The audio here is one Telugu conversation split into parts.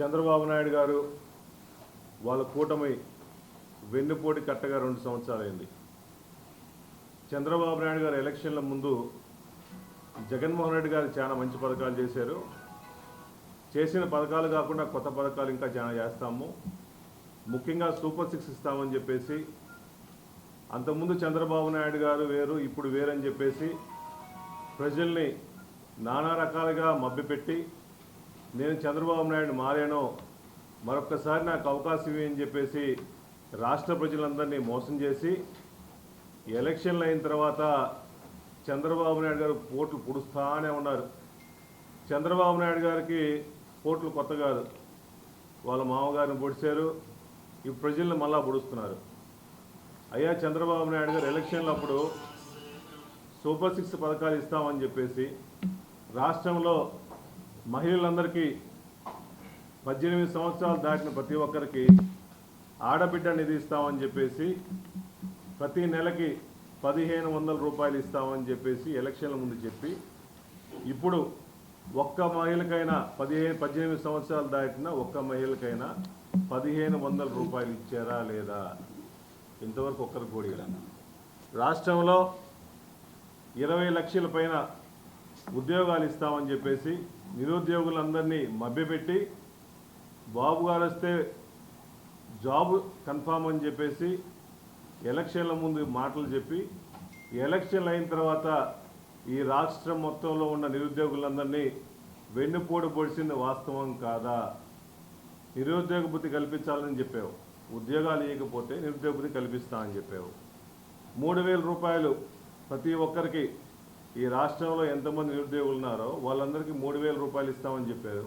చంద్రబాబు నాయుడు గారు వాళ్ళ కూటమి వెన్నుపోటు కట్టగా 2 సంవత్సరాలైంది. చంద్రబాబు నాయుడు గారు ఎలక్షన్ల ముందు జగన్మోహన్ రెడ్డి గారు చాలా మంచి పథకాలు చేశారు. చేసిన పథకాలు కాకుండా కొత్త పథకాలు ఇంకా చాలా చేస్తాము, ముఖ్యంగా సూపర్ 6 ఇస్తామని చెప్పేసి, అంతకుముందు చంద్రబాబు నాయుడు గారు వేరు ఇప్పుడు వేరని చెప్పేసి ప్రజల్ని నానా రకాలుగా మభ్యపెట్టి, నేను చంద్రబాబు నాయుడు మారానో మరొక్కసారి నాకు అవకాశం ఇవ్వని చెప్పేసి రాష్ట్ర ప్రజలందరినీ మోసం చేసి ఎలక్షన్లు అయిన తర్వాత చంద్రబాబు నాయుడు గారు పోట్లు పుడుస్తానే ఉన్నారు. చంద్రబాబు నాయుడు గారికి పోట్లు కొత్త కాదు, వాళ్ళ మామగారిని పొడిచారు, ఈ ప్రజలను మళ్ళా పొడుస్తున్నారు. అయ్యా చంద్రబాబు నాయుడు గారు ఎలక్షన్లప్పుడు సూపర్ 6 పథకాలు ఇస్తామని చెప్పేసి రాష్ట్రంలో మహిళలందరికీ 18 సంవత్సరాలు దాటిన ప్రతి ఒక్కరికి ఆడబిడ్డ నిధి ఇస్తామని చెప్పేసి ప్రతి నెలకి 1500 రూపాయలు ఇస్తామని చెప్పేసి ఎలక్షన్ల ముందు చెప్పి, ఇప్పుడు ఒక్క మహిళకైనా 18 సంవత్సరాలు దాటిన ఒక్క మహిళకైనా 1500 రూపాయలు ఇచ్చారా లేదా? ఇంతవరకు ఒక్కరికి కూడా ఇలా. రాష్ట్రంలో 20 లక్షల పైన ఉద్యోగాలు ఇస్తామని చెప్పేసి నిరుద్యోగులందరినీ మభ్యపెట్టి, బాబు గారు వస్తే జాబ్ కన్ఫామ్ అని చెప్పేసి ఎలక్షన్ల ముందు మాటలు చెప్పి, ఎలక్షన్లు అయిన తర్వాత ఈ రాష్ట్రం మొత్తంలో ఉన్న నిరుద్యోగులందరినీ వెన్నుపోటు పొడిచింది వాస్తవం కాదా? నిరుద్యోగ బుద్ధి కల్పించాలని చెప్పావు, ఉద్యోగాలు ఇవ్వకపోతే నిరుద్యోగ బుద్ధి కల్పిస్తామని చెప్పావు. 3000 రూపాయలు ప్రతి ఒక్కరికి, ఈ రాష్ట్రంలో ఎంతమంది నిరుద్యోగులు ఉన్నారో వాళ్ళందరికీ 3000 రూపాయలు ఇస్తామని చెప్పారు.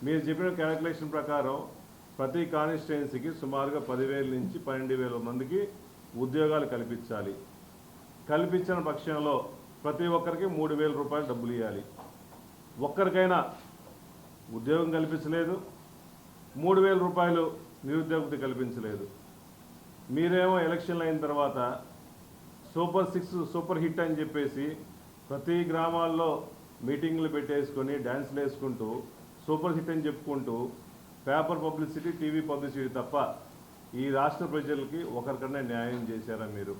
మీరు చెప్పిన క్యాలిక్యులేషన్ ప్రకారం ప్రతి కాన్స్టిట్యుయెన్సీకి సుమారుగా 10,000 నుంచి 12,000 మందికి ఉద్యోగాలు కల్పించాలి. కల్పించిన పక్షంలో ప్రతి ఒక్కరికి 3,000 రూపాయలు డబ్బులు ఇవ్వాలి. ఒక్కరికైనా ఉద్యోగం కల్పించలేదు, 3,000 రూపాయలు నిరుద్యోగత కల్పించలేదు. మీరేమో ఎలక్షన్లు అయిన తర్వాత సూపర్ 6 సూపర్ హిట్ అని చెప్పేసి ప్రతి గ్రామాల్లో మీటింగ్లు పెట్టేసుకొని డ్యాన్స్లు వేసుకుంటూ సూపర్ హిట్ అని చెప్పుకుంటూ పేపర్ పబ్లిసిటీ, టీవీ పబ్లిసిటీ తప్ప ఈ రాష్ట్ర ప్రజలకి ఒకరికన్నా న్యాయం చేశారా మీరు?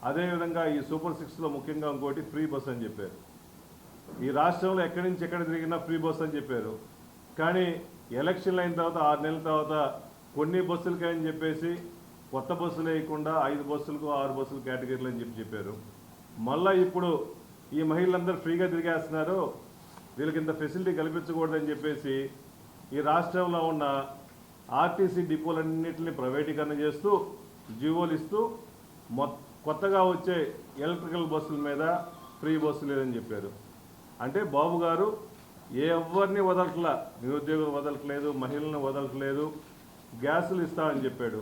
అదేవిధంగా ఈ సూపర్ 6లో ముఖ్యంగా ఇంకోటి ఫ్రీ బస్ అని చెప్పారు. ఈ రాష్ట్రంలో ఎక్కడి నుంచి ఎక్కడ తిరిగినా ఫ్రీ బస్ అని చెప్పారు. కానీ ఎలక్షన్లు అయిన తర్వాత 6 నెలల తర్వాత కొన్ని బస్సులకి అని చెప్పేసి కొత్త బస్సులు వేయకుండా 5 బస్సులకు 6 బస్సులు కేటగిరీలు అని చెప్పారు. మళ్ళీ ఇప్పుడు ఈ మహిళలందరూ ఫ్రీగా తిరిగేస్తున్నారు, వీళ్ళకి ఇంత ఫెసిలిటీ కల్పించకూడదని చెప్పేసి ఈ రాష్ట్రంలో ఉన్న ఆర్టీసీ డిపోలన్నింటినీ ప్రైవేటీకరణ చేస్తూ జీవోలు ఇస్తూ కొత్తగా వచ్చే ఎలక్ట్రికల్ బస్సుల మీద ఫ్రీ బస్సు లేదని చెప్పారు. అంటే బాబు గారు ఎవరిని వదలట్లా, నిరుద్యోగులు వదలట్లేదు, మహిళలను వదలట్లేదు, గ్యాసులు ఇస్తామని చెప్పాడు.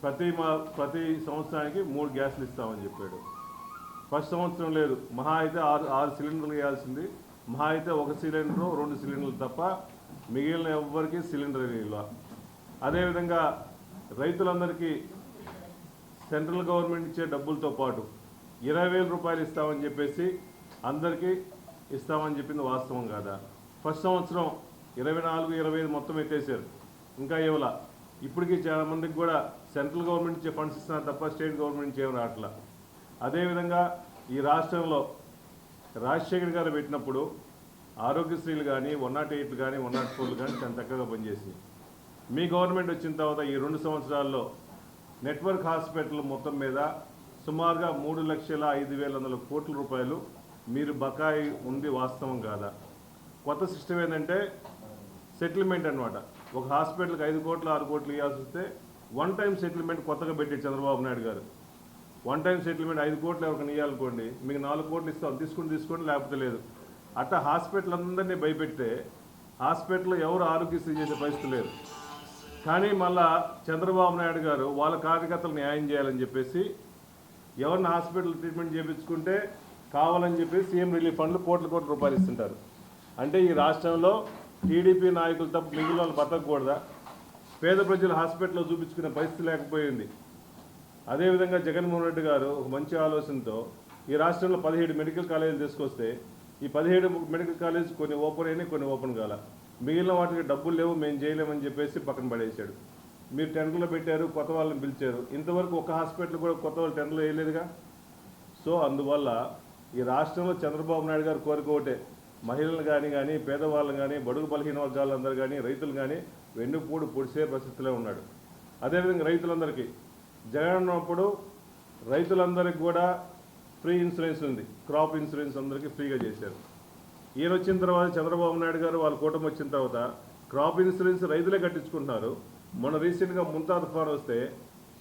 ప్రతి సంవత్సరానికి 3 గ్యాసులు ఇస్తామని చెప్పాడు. ఫస్ట్ సంవత్సరం లేదు, మహా అయితే 6 సిలిండర్లు వేయాల్సింది, మహా అయితే 1 సిలిండరు 2 సిలిండర్లు తప్ప మిగిలిన ఎవ్వరికి సిలిండర్ వేయాల. అదేవిధంగా రైతులందరికీ సెంట్రల్ గవర్నమెంట్ ఇచ్చే డబ్బులతో పాటు 20,000 రూపాయలు ఇస్తామని చెప్పేసి అందరికీ ఇస్తామని చెప్పింది వాస్తవం కాదా? ఫస్ట్ సంవత్సరం 24, 25 మొత్తం ఎత్తేసారు, ఇంకా ఇవ్వాల. ఇప్పటికీ చాలామందికి కూడా సెంట్రల్ గవర్నమెంట్ ఇచ్చే ఫండ్స్ ఇస్తున్నారు తప్ప స్టేట్ గవర్నమెంట్ నుంచి ఏమి రావట్లా. అదేవిధంగా ఈ రాష్ట్రంలో రాజశేఖర్ గారు పెట్టినప్పుడు ఆరోగ్యశ్రీలు కానీ 108 కానీ 104 కానీ చాలా చక్కగా పనిచేసింది. మీ గవర్నమెంట్ వచ్చిన తర్వాత ఈ 2 సంవత్సరాల్లో నెట్వర్క్ హాస్పిటల్ మొత్తం మీద సుమారుగా 3,05,100 కోట్ల రూపాయలు మీరు బకాయి ఉంది, వాస్తవం కాదా? కొత్త సిస్టమ్ ఏంటంటే సెటిల్మెంట్ అనమాట. ఒక హాస్పిటల్కి 5 కోట్లు 6 కోట్లు ఇవ్వాల్సి వస్తే 1 టైం సెటిల్మెంట్ కొత్తగా పెట్టారు చంద్రబాబు నాయుడు గారు. 1 టైం సెటిల్మెంట్ 5 కోట్లు ఎవరికైనా ఇవ్వాలనుకోండి, మీకు 4 కోట్లు ఇస్తాం, తీసుకోండి లేకపోతే లేదు. అట్లా హాస్పిటల్ అందరినీ భయపెడితే హాస్పిటల్లో ఎవరు ఆరోగ్యశ్రీ చేసే పరిస్థితి లేదు. కానీ మళ్ళా చంద్రబాబు నాయుడు గారు వాళ్ళ కార్యకర్తలు న్యాయం చేయాలని చెప్పేసి ఎవరిని హాస్పిటల్ ట్రీట్మెంట్ చేయించుకుంటే కావాలని చెప్పేసి సీఎం రిలీఫ్ ఫండ్లు కోట్ల రూపాయలు ఇస్తుంటారు. అంటే ఈ రాష్ట్రంలో టీడీపీ నాయకులు తప్ప మిగిలిన వాళ్ళు బతకూడదా? పేద ప్రజలు హాస్పిటల్లో చూపించుకునే పరిస్థితి లేకపోయింది. అదేవిధంగా జగన్మోహన్ రెడ్డి గారు ఒక మంచి ఆలోచనతో ఈ రాష్ట్రంలో 17 మెడికల్ కాలేజీలు తీసుకొస్తే ఈ 17 మెడికల్ కాలేజ్ కొన్ని ఓపెన్ అయినాయి, కొన్ని ఓపెన్ కాల. మిగిలిన వాటికి డబ్బులు లేవు, మేము చేయలేమని చెప్పేసి పక్కన పడేశాడు. మీరు టెండర్లు పెట్టారు, కొత్త వాళ్ళని పిలిచారు, ఇంతవరకు ఒక హాస్పిటల్ కూడా కొత్త వాళ్ళు టెండర్లు వేయలేదుగా. సో అందువల్ల ఈ రాష్ట్రంలో చంద్రబాబు నాయుడు గారు కోరిక ఒకటే, మహిళలు కానీ పేదవాళ్ళని కానీ బడుగు బలహీన వర్గాలందరూ కానీ రైతులు కానీ వెన్నుపూడు పొడిసే పరిస్థితిలో ఉన్నాడు. అదేవిధంగా రైతులందరికీ జగన్ ఉన్నప్పుడు రైతులందరికీ కూడా ఫ్రీ ఇన్సూరెన్స్ ఉంది, క్రాప్ ఇన్సూరెన్స్ అందరికీ ఫ్రీగా చేశారు. ఈయన వచ్చిన తర్వాత చంద్రబాబు నాయుడు గారు వాళ్ళ కూటమి వచ్చిన తర్వాత క్రాప్ ఇన్సూరెన్స్ రైతులే కట్టించుకుంటున్నారు. మొన్న రీసెంట్గా ముంతా తుఫాన్ వస్తే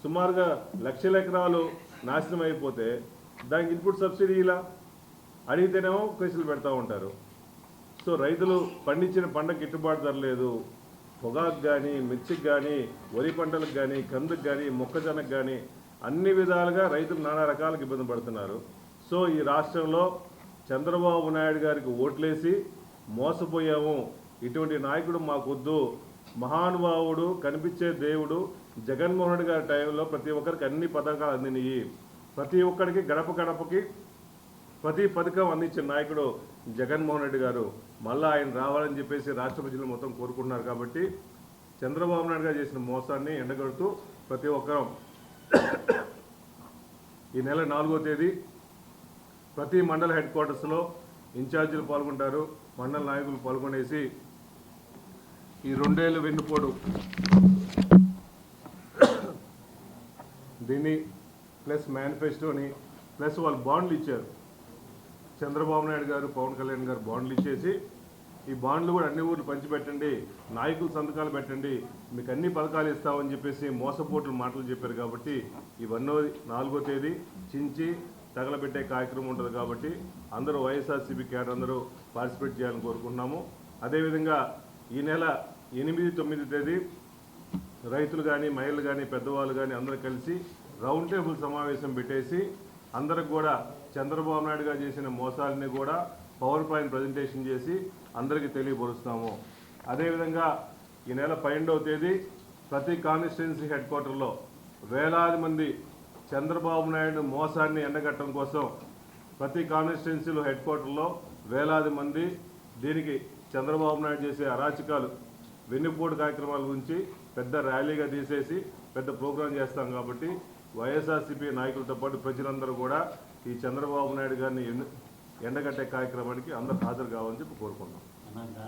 సుమారుగా 1,00,000 ఎకరాలు నాశనం అయిపోతే దానికి ఇన్పుట్ సబ్సిడీ ఇలా అడిగితేనేమో కేసులు పెడతా ఉంటారు. సో రైతులు పండించిన పంట గిట్టుబాటు ధర లేదు. పొగాకు కానీ, మిర్చికి కానీ, వరి పంటలకు కానీ, కందుకు కానీ, మొక్కజొన్నకు కానీ అన్ని విధాలుగా రైతులు నానా రకాలకు ఇబ్బంది పడుతున్నారు. సో ఈ రాష్ట్రంలో చంద్రబాబు నాయుడు గారికి ఓట్లేసి మోసపోయాము, ఇటువంటి నాయకుడు మాకొద్దు, మహానుభావుడు కనిపించే దేవుడు జగన్మోహన్ రెడ్డి గారి టైంలో ప్రతి ఒక్కరికి అన్ని పథకాలు అందినాయి, ప్రతి ఒక్కరికి గడప గడపకి ప్రతి పథకం అందించిన నాయకుడు జగన్మోహన్ రెడ్డి గారు. మళ్ళీ ఆయన రావాలని చెప్పేసి రాష్ట్ర ప్రజలు మొత్తం కోరుకుంటున్నారు. కాబట్టి చంద్రబాబు నాయుడు గారు చేసిన మోసాన్ని ఎండగడుతూ ప్రతి ఒక్కరం ఈ నెల 4వ తేదీ ప్రతి మండల హెడ్ క్వార్టర్స్లో ఇన్ఛార్జీలు పాల్గొంటారు, మండల నాయకులు పాల్గొనేసి ఈ 2 ఏళ్ళ వెన్నుపోడు దీన్ని ప్లస్ మేనిఫెస్టోని ప్లస్ వాళ్ళు బాండ్లు ఇచ్చారు. చంద్రబాబు నాయుడు గారు, పవన్ కళ్యాణ్ గారు బాండ్లు ఇచ్చేసి ఈ బాండ్లు కూడా అన్ని ఊర్లు పంచిపెట్టండి, నాయకులు సంతకాలు పెట్టండి, మీకు అన్ని పథకాలు ఇస్తామని చెప్పేసి మోసపోట్లు మాటలు చెప్పారు. కాబట్టి ఇవన్నీ 4వ తేదీ చించి తగలబెట్టే కార్యక్రమం ఉంటుంది. కాబట్టి అందరూ వైఎస్ఆర్సీపీ క్యాడర్ అందరూ పార్టిసిపేట్ చేయాలని కోరుకుంటున్నాము. అదేవిధంగా ఈ నెల 8, 9 తేదీ రైతులు కానీ, మహిళలు కానీ, పెద్దవాళ్ళు కానీ అందరూ కలిసి రౌండ్ టేబుల్ సమావేశం పెట్టేసి అందరికి కూడా చంద్రబాబు నాయుడు గారు చేసిన మోసాలని కూడా పవర్ పాయింట్ ప్రజెంటేషన్ చేసి అందరికీ తెలియపరుస్తాము. అదేవిధంగా ఈ నెల 12వ తేదీ ప్రతి కాన్స్టిట్యున్సీ హెడ్ క్వార్టర్లో వేలాది మంది చంద్రబాబు నాయుడు మోసాన్ని ఎండగట్టడం కోసం ప్రతి కాన్స్టిట్యున్సీలో హెడ్ క్వార్టర్లో వేలాది మంది దీనికి చంద్రబాబు నాయుడు చేసే అరాచకాలు వెన్నుపోటు కార్యక్రమాల గురించి పెద్ద ర్యాలీగా తీసేసి పెద్ద ప్రోగ్రాం చేస్తాం. కాబట్టి వైఎస్ఆర్సీపీ నాయకులతో పాటు ప్రజలందరూ కూడా ఈ చంద్రబాబు నాయుడు గారిని ఎండగట్టే కార్యక్రమానికి అందరూ హాజరు కావాలని చెప్పి కోరుకుంటున్నాం.